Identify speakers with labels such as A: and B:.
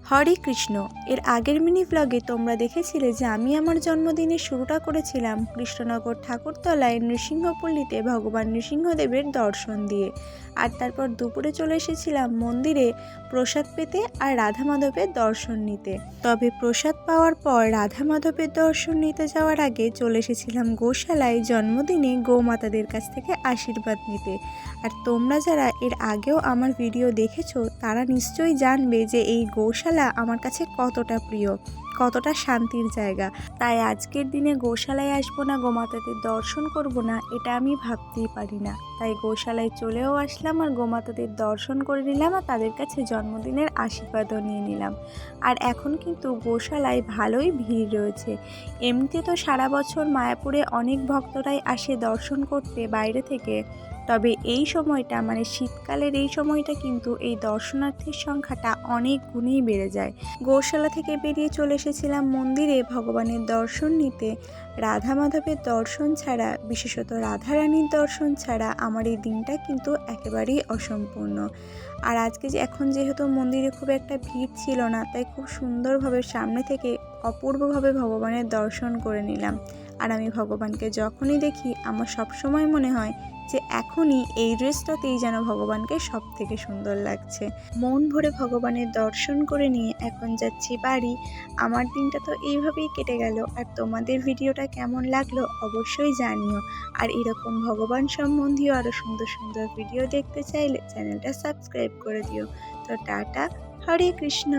A: হরে কৃষ্ণ। এর আগের মিনি ব্লগে তোমরা দেখেছিলে যে আমি আমার জন্মদিনের শুরুটা করেছিলাম কৃষ্ণনগর ঠাকুরতলায় নৃসিংহপল্লীতে ভগবান নৃসিংহদেবের দর্শন দিয়ে, আর তারপর দুপুরে চলে এসেছিলাম মন্দিরে প্রসাদ পেতে আর রাধা মাধবের দর্শন নিতে। তবে প্রসাদ পাওয়ার পর রাধা মাধবের দর্শন নিতে যাওয়ার আগে চলে এসেছিলাম গোশালায় জন্মদিনে গোমাতাদের কাছ থেকে আশীর্বাদ নিতে। আর তোমরা যারা এর আগেও আমার ভিডিও দেখেছো তারা নিশ্চয়ই জানবে যে এই গোশালা আমার কাছে কতটা প্রিয়, কতটা শান্তির জায়গা। তাই আজকের দিনে গোশালায় আসবো না, গোমাতাদের দর্শন করব না, এটা আমি ভাবতেই পারি না। তাই গোশালায় চলেও আসলাম আর গোমাতাদের দর্শন করে নিলাম আর তাদের কাছে জন্মদিনের আশীর্বাদও নিয়ে নিলাম। আর এখন কিন্তু গোশালায় ভালোই ভিড় রয়েছে। এমনিতে তো সারা বছর মায়াপুরে অনেক ভক্তরাই আসে দর্শন করতে বাইরে থেকে, তবে এই সময়টা মানে শীতকালের এই সময়টা কিন্তু এই দর্শনার্থীর সংখ্যাটা অনেক গুণেই বেড়ে যায়। গোশালা থেকে বেরিয়ে চলে এসেছিলাম মন্দিরে ভগবানের দর্শন নিতে। রাধা মাধবের দর্শন ছাড়া, বিশেষত রাধারানীর দর্শন ছাড়া আমার এই দিনটা কিন্তু একেবারেই অসম্পূর্ণ। আর আজকে এখন যেহেতু মন্দিরে খুব একটা ভিড় ছিল না, তাই খুব সুন্দরভাবে সামনে থেকে অপূর্বভাবে ভগবানের দর্শন করে নিলাম। আর আমি ভগবানকে যখনই দেখি আমার সবসময় মনে হয় যে এখনই এই ড্রেসটাতেই যেন ভগবানকে সব থেকে সুন্দর লাগছে। মন ভরে ভগবানের দর্শন করে নিয়ে এখন যাচ্ছি বাড়ি। আমার দিনটা তো এইভাবেই কেটে গেল। আর তোমাদের ভিডিওটা কেমন লাগলো অবশ্যই জানিও। আর এরকম ভগবান সম্বন্ধীয় আরও সুন্দর সুন্দর ভিডিও দেখতে চাইলে চ্যানেলটা সাবস্ক্রাইব করে দিও। তো টাটা, হরে কৃষ্ণ।